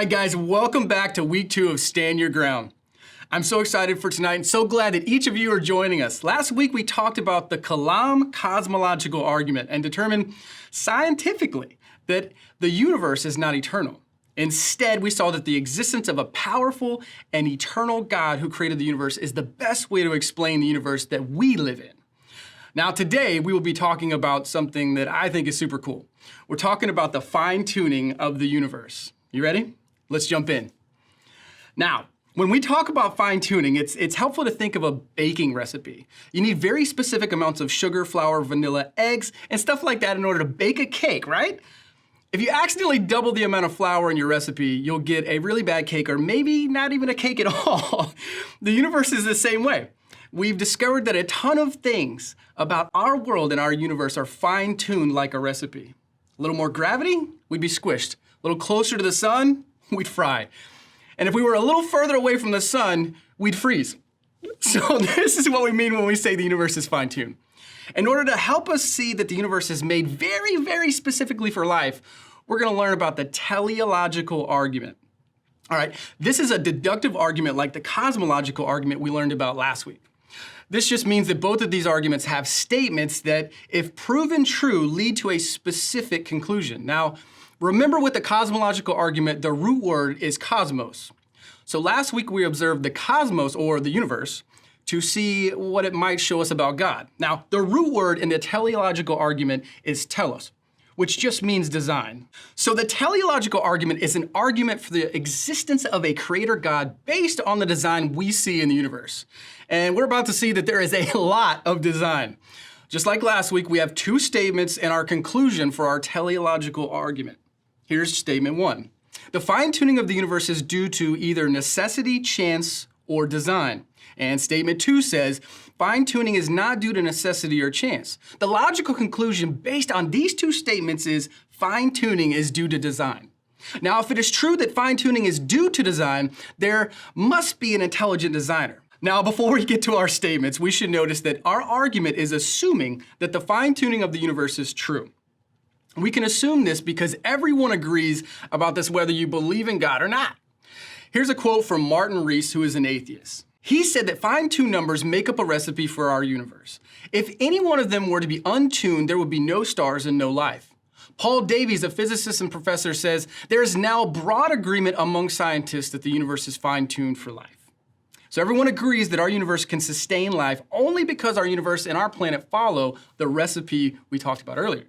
right, guys, welcome back to week 2 of Stand Your Ground. I'm so excited for tonight and so glad that each of you are joining us. Last week, we talked about the Kalam cosmological argument and determined scientifically that the universe is not eternal. Instead, we saw that the existence of a powerful and eternal God who created the universe is the best way to explain the universe that we live in. Now, today, we will be talking about something that I think is super cool. We're talking about the fine-tuning of the universe. You ready? Let's jump in. Now, when we talk about fine-tuning, it's helpful to think of a baking recipe. You need very specific amounts of sugar, flour, vanilla, eggs, and stuff like that in order to bake a cake, right? If you accidentally double the amount of flour in your recipe, you'll get a really bad cake, or maybe not even a cake at all. The universe is the same way. We've discovered that a ton of things about our world and our universe are fine-tuned like a recipe. A little more gravity, we'd be squished. A little closer to the sun, we'd fry. And if we were a little further away from the sun, we'd freeze. So this is what we mean when we say the universe is fine-tuned. In order to help us see that the universe is made very, very specifically for life, we're going to learn about the teleological argument. All right, this is a deductive argument like the cosmological argument we learned about last week. This just means that both of these arguments have statements that, if proven true, lead to a specific conclusion. Now, remember with the cosmological argument, the root word is cosmos. So last week we observed the cosmos, or the universe, to see what it might show us about God. Now, the root word in the teleological argument is telos, which just means design. So the teleological argument is an argument for the existence of a creator God based on the design we see in the universe. And we're about to see that there is a lot of design. Just like last week, we have two statements in our conclusion for our teleological argument. Here's statement 1. The fine-tuning of the universe is due to either necessity, chance, or design. And statement 2 says, fine-tuning is not due to necessity or chance. The logical conclusion based on these two statements is fine-tuning is due to design. Now, if it is true that fine-tuning is due to design, there must be an intelligent designer. Now, before we get to our statements, we should notice that our argument is assuming that the fine-tuning of the universe is true. We can assume this because everyone agrees about this whether you believe in God or not. Here's a quote from Martin Rees, who is an atheist. He said that fine-tuned numbers make up a recipe for our universe. If any one of them were to be untuned, there would be no stars and no life. Paul Davies, a physicist and professor, says there is now broad agreement among scientists that the universe is fine-tuned for life. So everyone agrees that our universe can sustain life only because our universe and our planet follow the recipe we talked about earlier.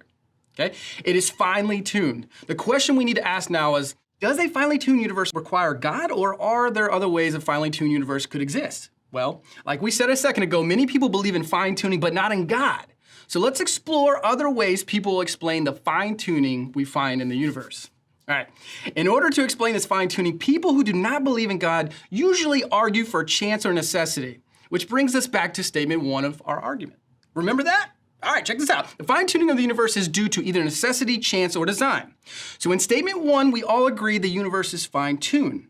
Okay? It is finely tuned. The question we need to ask now is, does a finely tuned universe require God, or are there other ways a finely tuned universe could exist? Well, like we said a second ago, many people believe in fine tuning, but not in God. So let's explore other ways people explain the fine tuning we find in the universe. All right, in order to explain this fine tuning, people who do not believe in God usually argue for chance or necessity, which brings us back to statement 1 of our argument. Remember that? All right, check this out. The fine-tuning of the universe is due to either necessity, chance, or design. So in statement 1, we all agree the universe is fine-tuned.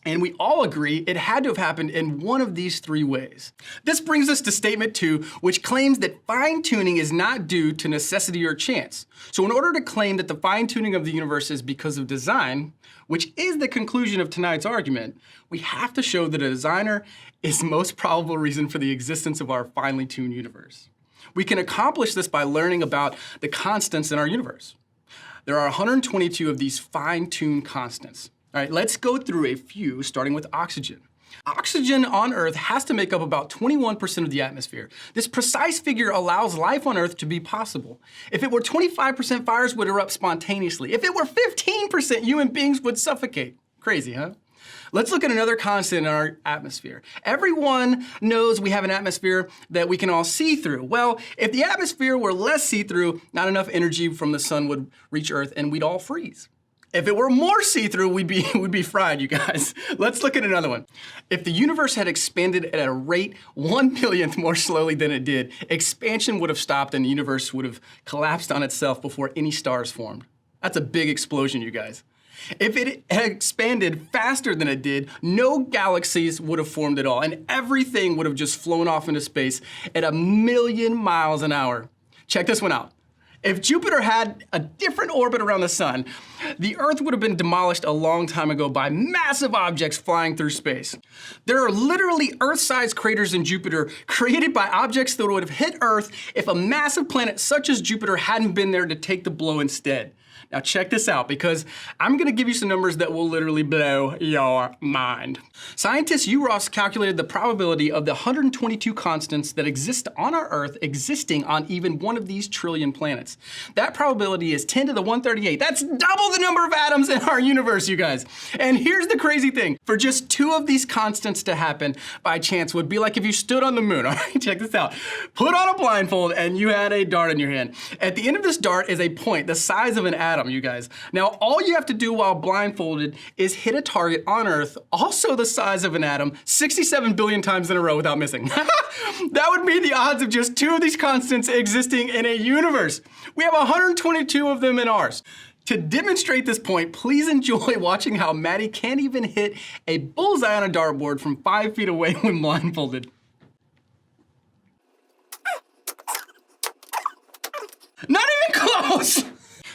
And we all agree it had to have happened in one of these 3 ways. This brings us to statement 2, which claims that fine-tuning is not due to necessity or chance. So in order to claim that the fine-tuning of the universe is because of design, which is the conclusion of tonight's argument, we have to show that a designer is the most probable reason for the existence of our finely tuned universe. We can accomplish this by learning about the constants in our universe. There are 122 of these fine-tuned constants. All right, let's go through a few, starting with oxygen. Oxygen on Earth has to make up about 21% of the atmosphere. This precise figure allows life on Earth to be possible. If it were 25%, fires would erupt spontaneously. If it were 15%, human beings would suffocate. Crazy, huh? Let's look at another constant in our atmosphere. Everyone knows we have an atmosphere that we can all see through. Well, if the atmosphere were less see-through, not enough energy from the sun would reach Earth and we'd all freeze. If it were more see-through, we'd be fried, you guys. Let's look at another one. If the universe had expanded at a rate 1/1000th more slowly than it did, expansion would have stopped and the universe would have collapsed on itself before any stars formed. That's a big explosion, you guys. If it had expanded faster than it did, no galaxies would have formed at all, and everything would have just flown off into space at 1,000,000 miles an hour. Check this one out. If Jupiter had a different orbit around the sun, the Earth would have been demolished a long time ago by massive objects flying through space. There are literally Earth-sized craters in Jupiter created by objects that would have hit Earth if a massive planet such as Jupiter hadn't been there to take the blow instead. Now check this out, because I'm gonna give you some numbers that will literally blow your mind. Scientist Ross calculated the probability of the 122 constants that exist on our Earth existing on even one of these trillion planets. That probability is 10 to the 138. That's double the number of atoms in our universe, you guys. And here's the crazy thing. For just 2 of these constants to happen by chance would be like if you stood on the moon. All right, check this out. Put on a blindfold and you had a dart in your hand. At the end of this dart is a point the size of an atom, you guys. Now, all you have to do while blindfolded is hit a target on Earth, also the size of an atom, 67 billion times in a row without missing. That would be the odds of just 2 of these constants existing in a universe. We have 122 of them in ours. To demonstrate this point, please enjoy watching how Maddie can't even hit a bullseye on a dartboard from 5 feet away when blindfolded. Not even close!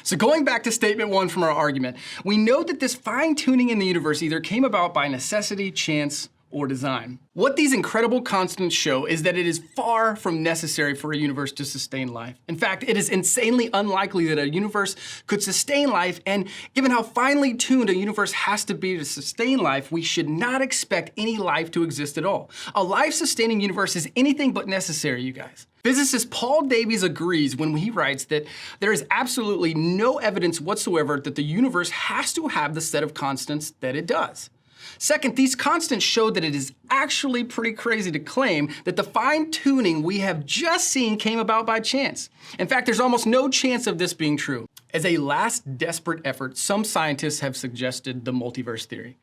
So going back to statement 1 from our argument, we know that this fine-tuning in the universe either came about by necessity, chance, or design. What these incredible constants show is that it is far from necessary for a universe to sustain life. In fact, it is insanely unlikely that a universe could sustain life, and given how finely tuned a universe has to be to sustain life, we should not expect any life to exist at all. A life-sustaining universe is anything but necessary, you guys. Physicist Paul Davies agrees when he writes that there is absolutely no evidence whatsoever that the universe has to have the set of constants that it does. Second, these constants show that it is actually pretty crazy to claim that the fine-tuning we have just seen came about by chance. In fact, there's almost no chance of this being true. As a last desperate effort, some scientists have suggested the multiverse theory.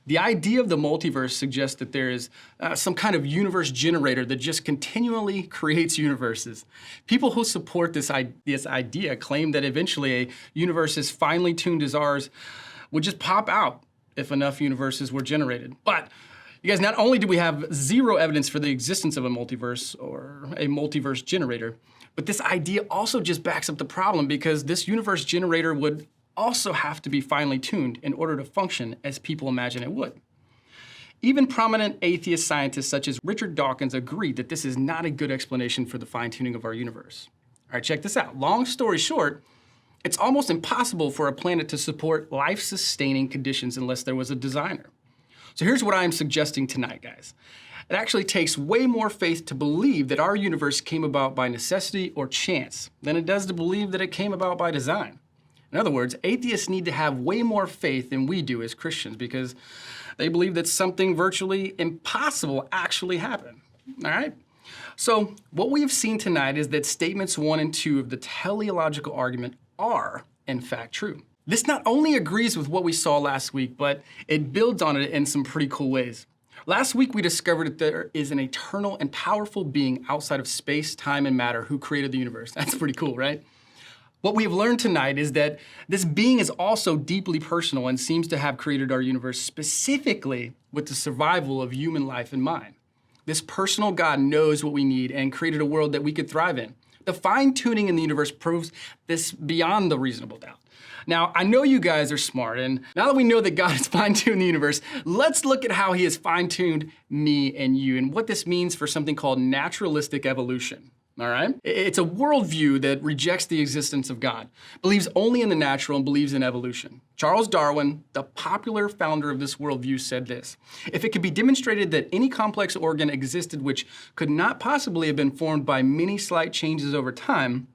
The idea of the multiverse suggests that there is some kind of universe generator that just continually creates universes. People who support this idea claim that eventually a universe as finely tuned as ours would just pop out if enough universes were generated. But you guys, not only do we have zero evidence for the existence of a multiverse or a multiverse generator, but this idea also just backs up the problem, because this universe generator would also have to be finely tuned in order to function as people imagine it would. Even prominent atheist scientists such as Richard Dawkins agree that this is not a good explanation for the fine-tuning of our universe. All right, check this out. Long story short, it's almost impossible for a planet to support life-sustaining conditions unless there was a designer. So here's what I'm suggesting tonight, guys. It actually takes way more faith to believe that our universe came about by necessity or chance than it does to believe that it came about by design. In other words, atheists need to have way more faith than we do as Christians, because they believe that something virtually impossible actually happened. All right? So what we have seen tonight is that statements 1 and 2 of the teleological argument are, in fact, true. This not only agrees with what we saw last week, but it builds on it in some pretty cool ways. Last week, we discovered that there is an eternal and powerful being outside of space, time, and matter who created the universe. That's pretty cool, right? What we have learned tonight is that this being is also deeply personal and seems to have created our universe specifically with the survival of human life in mind. This personal God knows what we need and created a world that we could thrive in. The fine-tuning in the universe proves this beyond the reasonable doubt. Now, I know you guys are smart, and now that we know that God has fine-tuned the universe, let's look at how he has fine-tuned me and you and what this means for something called naturalistic evolution. All right? It's a worldview that rejects the existence of God, believes only in the natural, and believes in evolution. Charles Darwin, the popular founder of this worldview, said this: "If it could be demonstrated that any complex organ existed which could not possibly have been formed by many slight changes over time,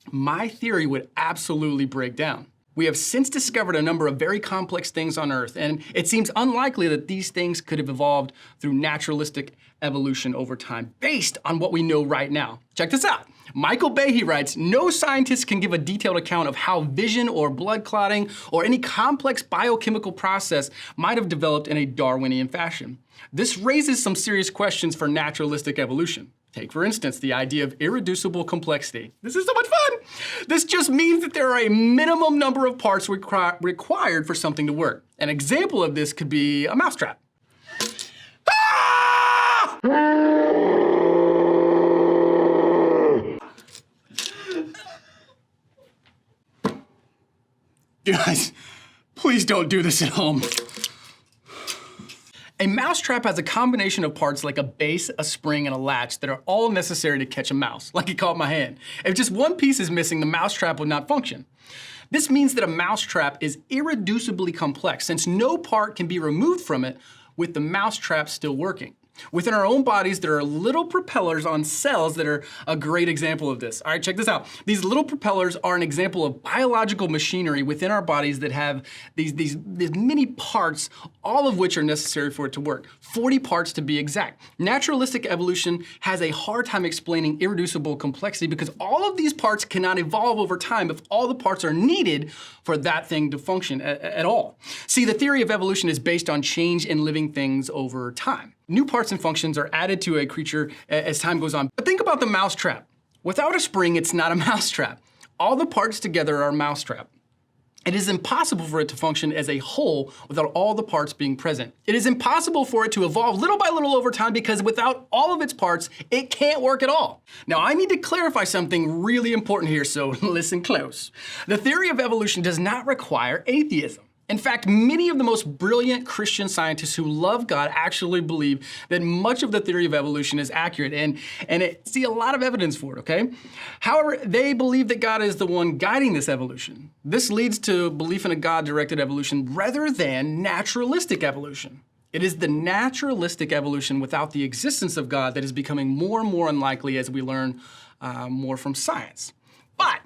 my theory would absolutely break down. We have since discovered a number of very complex things on Earth, and it seems unlikely that these things could have evolved through naturalistic evolution over time, based on what we know right now." Check this out. Michael Behe writes, "No scientist can give a detailed account of how vision or blood clotting or any complex biochemical process might have developed in a Darwinian fashion. This raises some serious questions for naturalistic evolution. Take, for instance, the idea of irreducible complexity. This is so much fun! This just means that there are a minimum number of parts required for something to work. An example of this could be a mousetrap. Ah! Guys, please don't do this at home. A mousetrap has a combination of parts like a base, a spring, and a latch that are all necessary to catch a mouse, like it caught my hand. If just one piece is missing, the mousetrap would not function. This means that a mousetrap is irreducibly complex, since no part can be removed from it with the mousetrap still working. Within our own bodies, there are little propellers on cells that are a great example of this. All right, check this out. These little propellers are an example of biological machinery within our bodies that have these many parts, all of which are necessary for it to work. 40 parts to be exact. Naturalistic evolution has a hard time explaining irreducible complexity because all of these parts cannot evolve over time if all the parts are needed for that thing to function at all. See, the theory of evolution is based on change in living things over time. New parts and functions are added to a creature as time goes on. But think about the mousetrap. Without a spring, it's not a mousetrap. All the parts together are a mousetrap. It is impossible for it to function as a whole without all the parts being present. It is impossible for it to evolve little by little over time because without all of its parts, it can't work at all. Now, I need to clarify something really important here, so listen close. The theory of evolution does not require atheism. In fact, many of the most brilliant Christian scientists who love God actually believe that much of the theory of evolution is accurate and see a lot of evidence for it, okay? However, they believe that God is the one guiding this evolution. This leads to belief in a God-directed evolution rather than naturalistic evolution. It is the naturalistic evolution without the existence of God that is becoming more and more unlikely as we learn more from science. But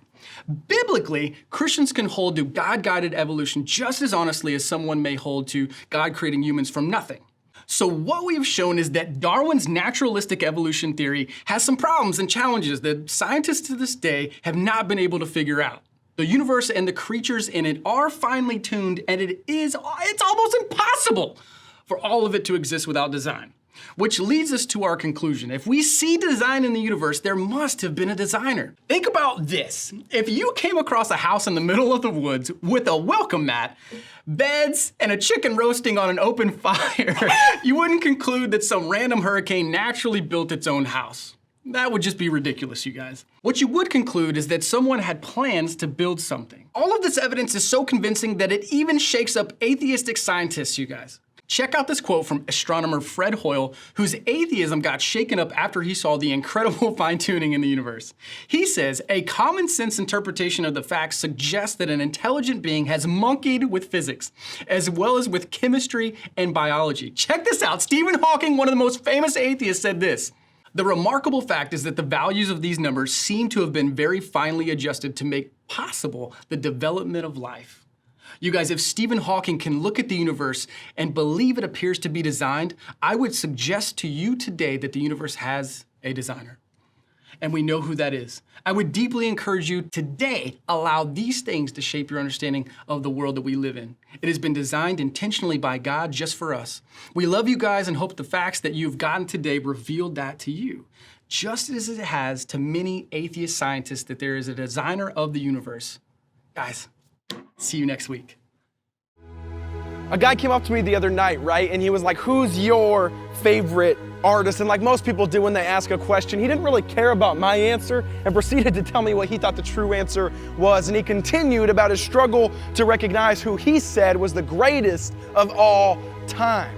biblically, Christians can hold to God-guided evolution just as honestly as someone may hold to God creating humans from nothing. So what we've shown is that Darwin's naturalistic evolution theory has some problems and challenges that scientists to this day have not been able to figure out. The universe and the creatures in it are finely tuned, and it's almost impossible for all of it to exist without design. Which leads us to our conclusion. If we see design in the universe, there must have been a designer. Think about this. If you came across a house in the middle of the woods with a welcome mat, beds, and a chicken roasting on an open fire, you wouldn't conclude that some random hurricane naturally built its own house. That would just be ridiculous, you guys. What you would conclude is that someone had plans to build something. All of this evidence is so convincing that it even shakes up atheistic scientists, you guys. Check out this quote from astronomer Fred Hoyle, whose atheism got shaken up after he saw the incredible fine-tuning in the universe. He says, "A common sense interpretation of the facts suggests that an intelligent being has monkeyed with physics, as well as with chemistry and biology." Check this out. Stephen Hawking, one of the most famous atheists, said this: "The remarkable fact is that the values of these numbers seem to have been very finely adjusted to make possible the development of life." You guys, if Stephen Hawking can look at the universe and believe it appears to be designed, I would suggest to you today that the universe has a designer. And we know who that is. I would deeply encourage you today, allow these things to shape your understanding of the world that we live in. It has been designed intentionally by God just for us. We love you guys and hope the facts that you've gotten today revealed that to you. Just as it has to many atheist scientists that there is a designer of the universe. Guys, see you next week. A guy came up to me the other night, right? And he was like, "Who's your favorite artist?" And like most people do when they ask a question, he didn't really care about my answer and proceeded to tell me what he thought the true answer was. And he continued about his struggle to recognize who he said was the greatest of all time.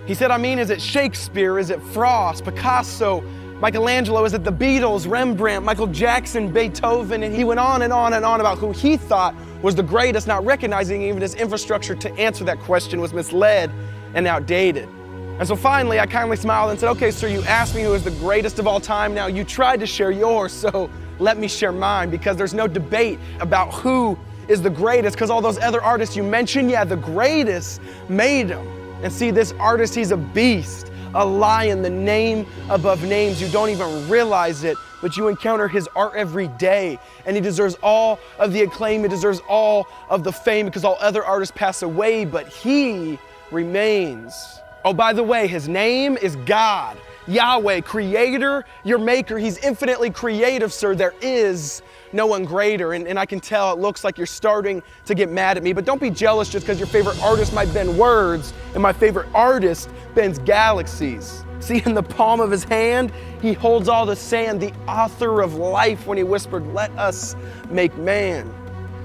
He said, is it Shakespeare? Is it Frost, Picasso, Michelangelo? Is it the Beatles, Rembrandt, Michael Jackson, Beethoven? And he went on and on and on about who he thought was the greatest, not recognizing even his infrastructure to answer that question was misled and outdated. And so finally, I kindly smiled and said, "Okay, sir, you asked me who is the greatest of all time. Now you tried to share yours, so let me share mine, because there's no debate about who is the greatest, because all those other artists you mentioned, yeah, the greatest made them. And see, this artist, he's a beast, a lion, the name above names. You don't even realize it, but you encounter his art every day, and he deserves all of the acclaim, he deserves all of the fame, because all other artists pass away, but he remains. Oh, by the way, his name is God, Yahweh, Creator, your Maker. He's infinitely creative, sir. There is no one greater. And I can tell it looks like you're starting to get mad at me, but don't be jealous just because your favorite artist might bend words and my favorite artist bends galaxies. See, in the palm of his hand, he holds all the sand, the author of life when he whispered, "Let us make man."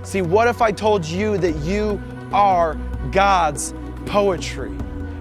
See, what if I told you that you are God's poetry?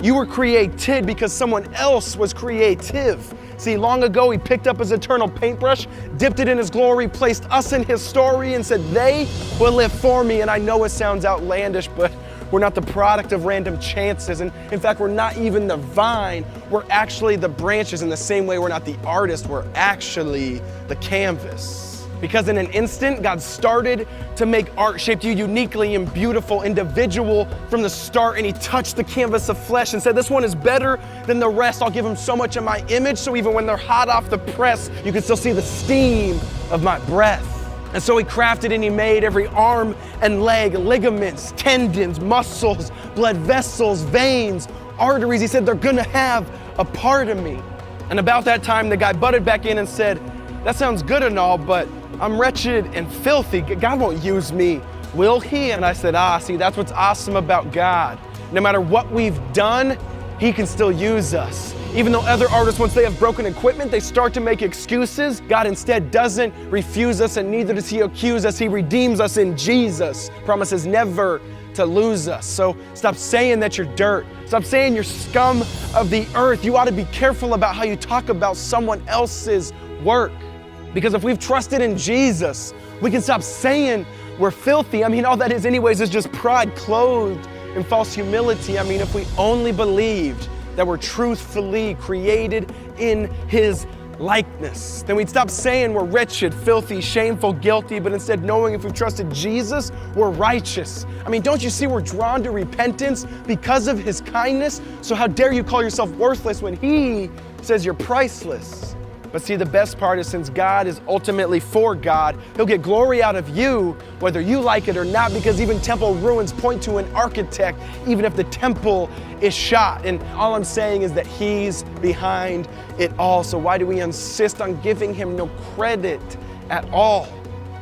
You were created because someone else was creative. See, long ago, he picked up his eternal paintbrush, dipped it in his glory, placed us in his story, and said, they will live for me. And I know it sounds outlandish, but we're not the product of random chances. And in fact, we're not even the vine. We're actually the branches. In the same way, we're not the artist. We're actually the canvas. Because in an instant, God started to make art, shaped you uniquely and beautiful, individual from the start, and he touched the canvas of flesh and said, this one is better than the rest. I'll give them so much of my image, so even when they're hot off the press, you can still see the steam of my breath. And so he crafted and he made every arm and leg, ligaments, tendons, muscles, blood vessels, veins, arteries. He said, they're gonna have a part of me. And about that time, the guy butted back in and said, that sounds good and all, but I'm wretched and filthy. God won't use me, will he? And I said, see, that's what's awesome about God. No matter what we've done, he can still use us. Even though other artists, once they have broken equipment, they start to make excuses, God instead doesn't refuse us, and neither does he accuse us. He redeems us in Jesus, promises never to lose us. So stop saying that you're dirt. Stop saying you're scum of the earth. You ought to be careful about how you talk about someone else's work. Because if we've trusted in Jesus, we can stop saying we're filthy. I mean, all that is anyways is just pride clothed in false humility. I mean, if we only believed that we're truthfully created in his likeness, then we'd stop saying we're wretched, filthy, shameful, guilty, but instead knowing if we've trusted Jesus, we're righteous. I mean, don't you see we're drawn to repentance because of his kindness? So how dare you call yourself worthless when he says you're priceless? But see, the best part is since God is ultimately for God, he'll get glory out of you, whether you like it or not, because even temple ruins point to an architect, even if the temple is shot. And all I'm saying is that he's behind it all. So why do we insist on giving him no credit at all?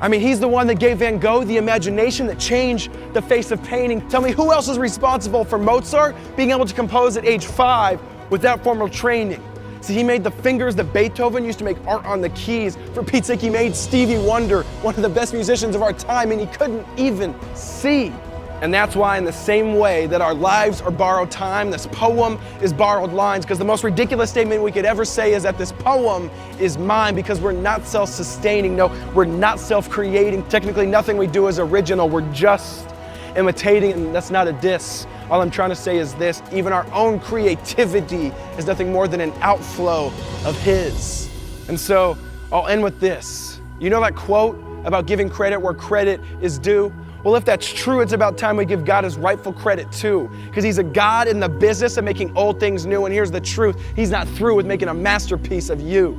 I mean, he's the one that gave Van Gogh the imagination that changed the face of painting. Tell me, who else is responsible for Mozart being able to compose at age 5 without formal training? See, he made the fingers that Beethoven used to make art on the keys. For Pete's sake, he made Stevie Wonder, one of the best musicians of our time, and he couldn't even see. And that's why, in the same way that our lives are borrowed time, this poem is borrowed lines, because the most ridiculous statement we could ever say is that this poem is mine, because we're not self-sustaining. No, we're not self-creating. Technically, nothing we do is original. We're just imitating, and that's not a diss. All I'm trying to say is this: even our own creativity is nothing more than an outflow of his. And so I'll end with this. You know that quote about giving credit where credit is due? Well, if that's true, it's about time we give God his rightful credit too, because he's a God in the business of making old things new. And here's the truth: he's not through with making a masterpiece of you.